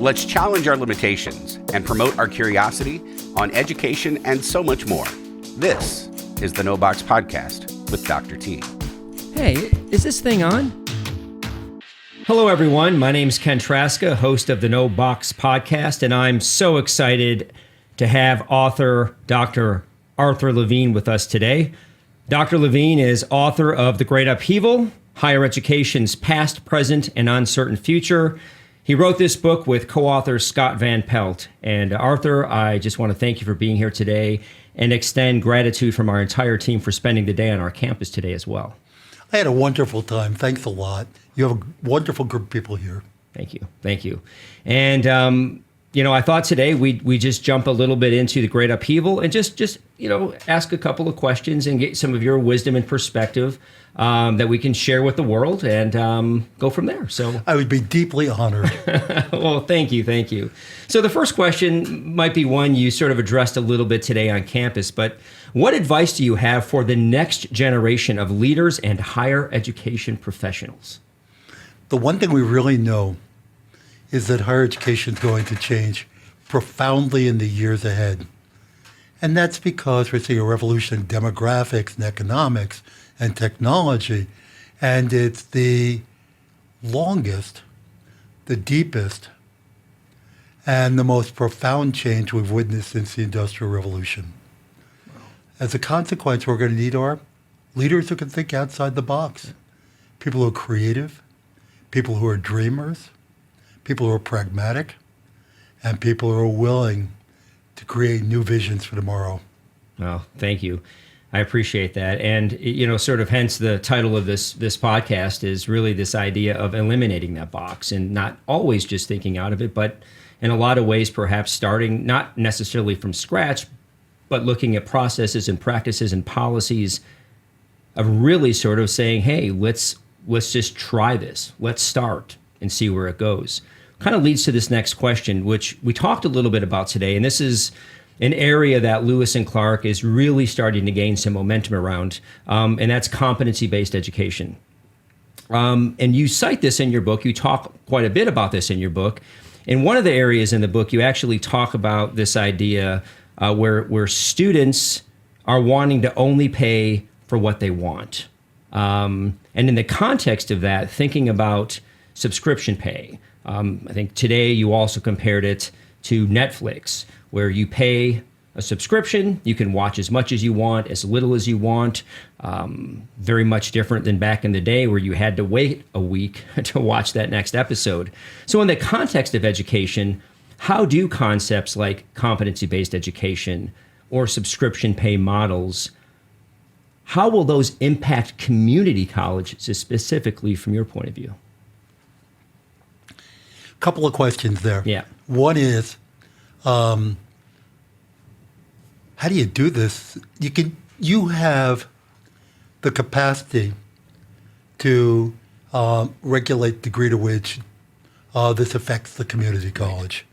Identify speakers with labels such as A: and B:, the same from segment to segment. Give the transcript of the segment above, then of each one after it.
A: Let's challenge our limitations and promote our curiosity on education and so much more. This is the No Box Podcast with Dr. T.
B: Hey, is this thing on? Hello, everyone. My name's Ken Trzaska, host of the No Box Podcast, and I'm so excited to have author Dr. Arthur Levine with us today. Dr. Levine is author of The Great Upheaval, Higher Education's Past, Present, and Uncertain Future. He wrote this book with co-author Scott Van Pelt. And Arthur, I just want to thank you for being here today and extend gratitude from our entire team for spending the day on our campus today as well.
C: I had a wonderful time. Thanks a lot. You have a wonderful group of people here.
B: Thank you. Thank you. And, I thought today we just jump a little bit into the Great Upheaval and just ask a couple of questions and get some of your wisdom and perspective that we can share with the world and go from there. So
C: I would be deeply honored.
B: Well, thank you. So the first question might be one you sort of addressed a little bit today on campus, but what advice do you have for the next generation of leaders and higher education professionals?
C: The one thing we really know is that higher education is going to change profoundly in the years ahead. And that's because we're seeing a revolution in demographics and economics and technology. And it's the longest, the deepest, and the most profound change we've witnessed since the Industrial Revolution. As a consequence, we're going to need our leaders who can think outside the box, people who are creative, people who are dreamers, people who are pragmatic, and people who are willing to create new visions for tomorrow.
B: Well, thank you. I appreciate that. And, sort of hence the title of this podcast is really this idea of eliminating that box and not always just thinking out of it, but in a lot of ways, perhaps starting not necessarily from scratch, but looking at processes and practices and policies of really sort of saying, hey, let's just try this. Let's start and see where it goes. Kind of leads to this next question, which we talked a little bit about today. And this is an area that Lewis and Clark is really starting to gain some momentum around, and that's competency-based education. And you cite this in your book. You talk quite a bit about this in your book. In one of the areas in the book, you actually talk about this idea where students are wanting to only pay for what they want. And in the context of that, thinking about subscription pay, I think today you also compared it to Netflix, where you pay a subscription, you can watch as much as you want, as little as you want, very much different than back in the day where you had to wait a week to watch that next episode. So in the context of education, how do concepts like competency-based education or subscription pay models, how will those impact community colleges specifically from your point of view?
C: Couple of questions there.
B: Yeah.
C: One is, how do you do this? You have the capacity to regulate the degree to which this affects the community college,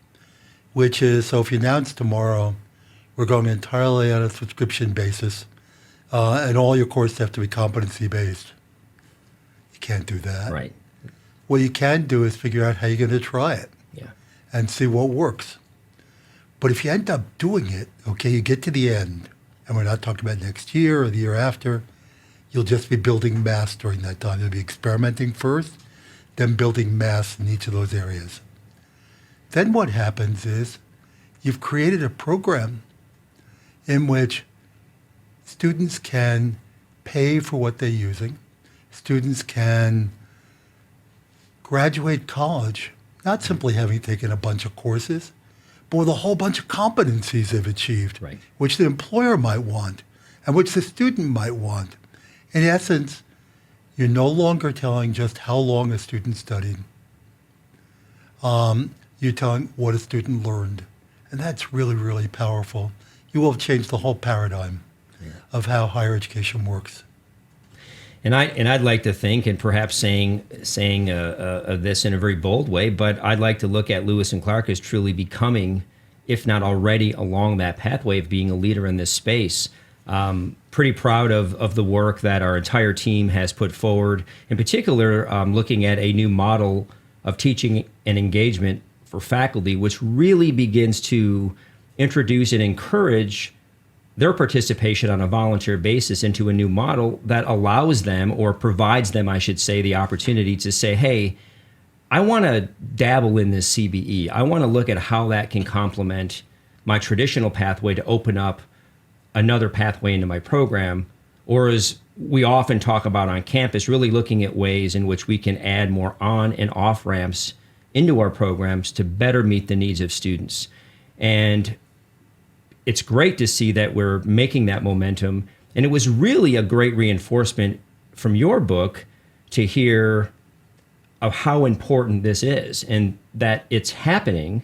C: which is, so if you announce tomorrow, we're going entirely on a subscription basis, and all your courses have to be competency-based. You can't do that.
B: Right.
C: What you can do is figure out how you're going to try it and see what works. But if you end up doing it, okay, you get to the end, and we're not talking about next year or the year after, you'll just be building mass during that time. You'll be experimenting first, then building mass in each of those areas. Then what happens is you've created a program in which students can pay for what they're using. Students can graduate college, not simply having taken a bunch of courses, but with a whole bunch of competencies they've achieved,
B: right,
C: which the employer might want and which the student might want. In essence, you're no longer telling just how long a student studied. You're telling what a student learned. And that's really, really powerful. You will have changed the whole paradigm of how higher education works.
B: And I'd like to think, and perhaps saying this in a very bold way, but I'd like to look at Lewis and Clark as truly becoming, if not already along that pathway of being a leader in this space. Pretty proud of the work that our entire team has put forward, in particular looking at a new model of teaching and engagement for faculty, which really begins to introduce and encourage their participation on a volunteer basis into a new model that allows them, or provides them, I should say, the opportunity to say, hey, I want to dabble in this CBE. I want to look at how that can complement my traditional pathway to open up another pathway into my program. Or as we often talk about on campus, really looking at ways in which we can add more on and off ramps into our programs to better meet the needs of students. And it's great to see that we're making that momentum. And it was really a great reinforcement from your book to hear of how important this is, and that it's happening,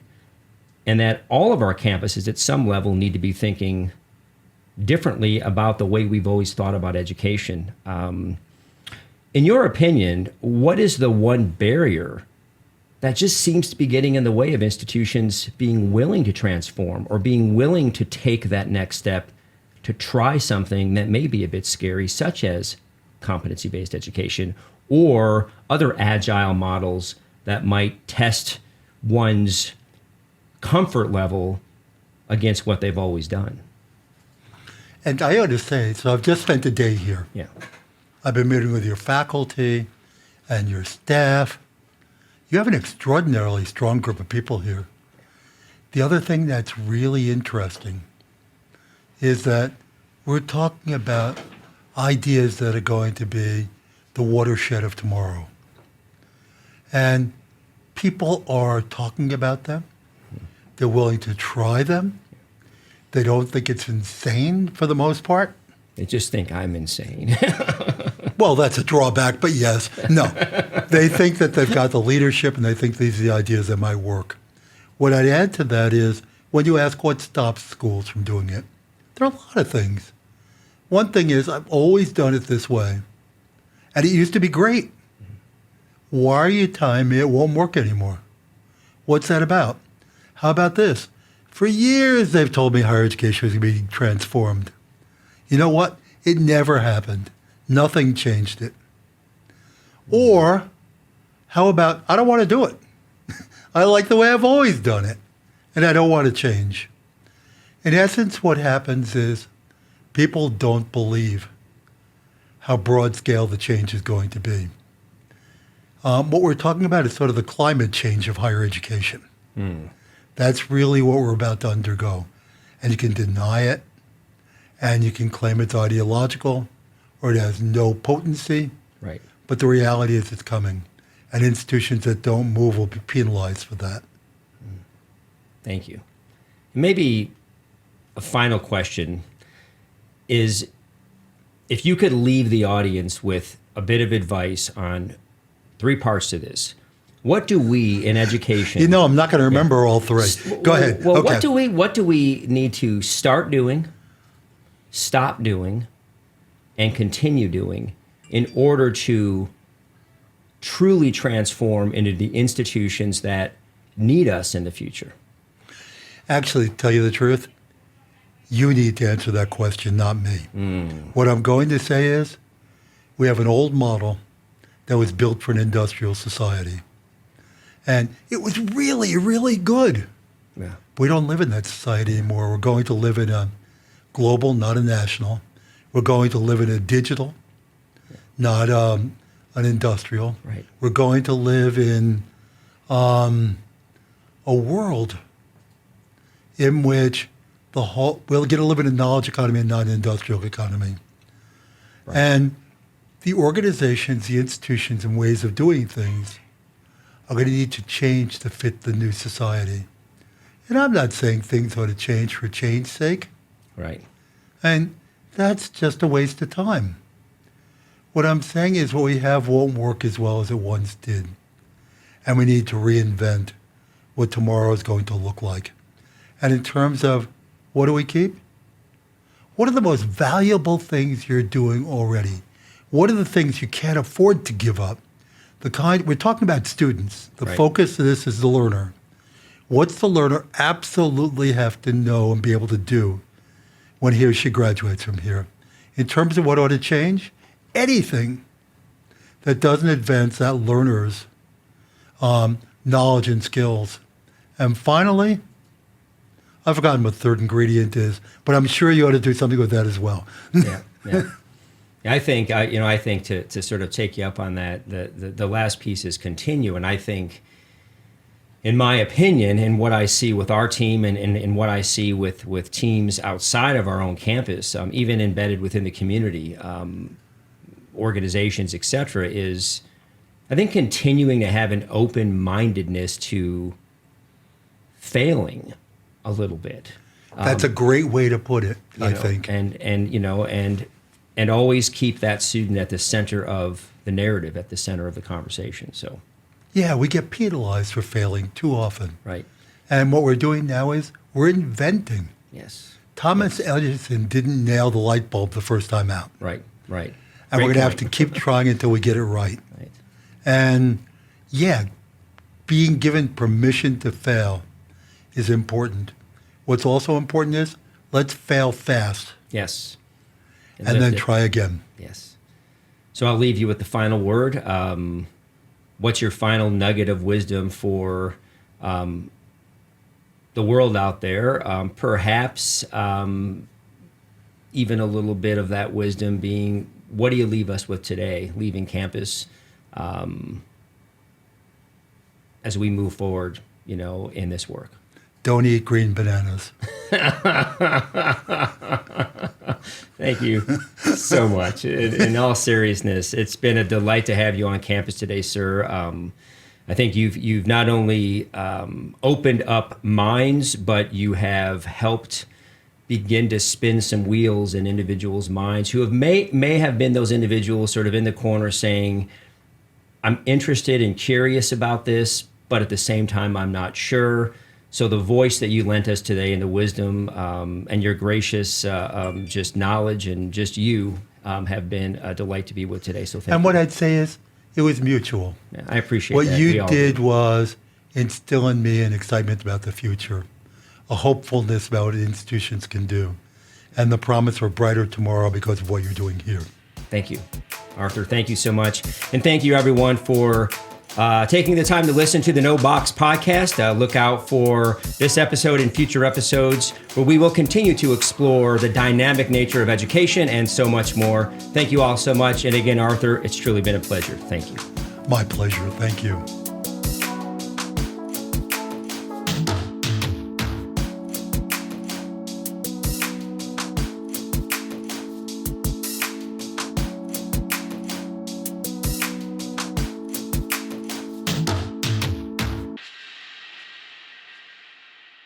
B: and that all of our campuses at some level need to be thinking differently about the way we've always thought about education. In your opinion, what is the one barrier that just seems to be getting in the way of institutions being willing to transform, or being willing to take that next step to try something that may be a bit scary, such as competency-based education or other agile models that might test one's comfort level against what they've always done?
C: And I ought to say, so I've just spent a day here.
B: Yeah.
C: I've been meeting with your faculty and your staff. You have an extraordinarily strong group of people here. The other thing that's really interesting is that we're talking about ideas that are going to be the watershed of tomorrow. And people are talking about them. They're willing to try them. They don't think it's insane for the most part.
B: They just think I'm insane.
C: Well, that's a drawback, but yes. No. They think that they've got the leadership, and they think these are the ideas that might work. What I'd add to that is, when you ask what stops schools from doing it, there are a lot of things. One thing is, I've always done it this way, and it used to be great. Why are you telling me it won't work anymore? What's that about? How about this? For years, they've told me higher education was going to be transformed. You know what? It never happened. Nothing changed it. Or, how about, I don't want to do it. I like the way I've always done it, and I don't want to change. In essence, what happens is people don't believe how broad scale the change is going to be. What we're talking about is sort of the climate change of higher education. That's really what we're about to undergo. And you can deny it, and you can claim it's ideological, or it has no potency.
B: Right.
C: But the reality is it's coming. And institutions that don't move will be penalized for that.
B: Thank you. Maybe a final question is, if you could leave the audience with a bit of advice on 3 parts to this. What do we in education?
C: You know, I'm not going to remember all 3. Go ahead.
B: Well,
C: okay.
B: what do we need to start doing, stop doing, and continue doing in order to truly transform into the institutions that need us in the future?
C: Actually, to tell you the truth, you need to answer that question, not me. What I'm going to say is, we have an old model that was built for an industrial society. And it was really, really good.
B: Yeah.
C: We don't live in that society anymore. We're going to live in a global, not a national. We're going to live in a digital, not an industrial.
B: Right.
C: We're going to live in a world in which we're going to live in a knowledge economy and not an industrial economy. Right. And the organizations, the institutions, and ways of doing things are going to need to change to fit the new society. And I'm not saying things ought to change for change's sake.
B: Right.
C: And that's just a waste of time. What I'm saying is what we have won't work as well as it once did. And we need to reinvent what tomorrow is going to look like. And in terms of what do we keep? What are the most valuable things you're doing already? What are the things you can't afford to give up? We're talking about students. The
B: Right.
C: focus of this is the learner. What's the learner absolutely have to know and be able to do when he or she graduates from here? In terms of what ought to change, anything that doesn't advance that learner's knowledge and skills, And finally, I've forgotten what third ingredient is, but I'm sure you ought to do something with that as well.
B: Yeah. I think to sort of take you up on that, the last piece is continue, and I think, in my opinion, and what I see with our team and what I see with teams outside of our own campus, even embedded within the community, organizations, et cetera, is I think continuing to have an open-mindedness to failing a little bit.
C: That's a great way to put it, I think.
B: And always keep that student at the center of the narrative, at the center of the conversation. So,
C: yeah, we get penalized for failing too often.
B: right.
C: And what we're doing now is we're inventing.
B: Yes.
C: Thomas Edison didn't nail the light bulb the first time out.
B: Right.
C: And
B: Great
C: we're going to have to
B: point.
C: keep trying until we get it right.
B: Right.
C: And yeah, being given permission to fail is important. What's also important is let's fail fast
B: Yes.
C: and then
B: lift it.
C: try again.
B: Yes. So I'll leave you with the final word. What's your final nugget of wisdom for the world out there? Perhaps even a little bit of that wisdom being, what do you leave us with today, leaving campus, as we move forward, in this work?
C: Don't eat green bananas.
B: Thank you so much. In all seriousness, it's been a delight to have you on campus today, sir. I think you've not only opened up minds, but you have helped begin to spin some wheels in individuals' minds who may have been those individuals sort of in the corner saying, I'm interested and curious about this, but at the same time, I'm not sure. So the voice that you lent us today and the wisdom and your gracious just knowledge and just you have been a delight to be with today. So thank you.
C: And what I'd say is it was mutual.
B: Yeah, I appreciate
C: What
B: that. We
C: you
B: all
C: did
B: do.
C: was instill in me an excitement about the future, a hopefulness about what institutions can do, and the promise for a brighter tomorrow because of what you're doing here.
B: Thank you, Arthur. Thank you so much. And thank you, everyone, for taking the time to listen to the No Box podcast. Look out for this episode and future episodes where we will continue to explore the dynamic nature of education and so much more. Thank you all so much. And again, Arthur, it's truly been a pleasure. Thank you.
C: My pleasure. Thank you.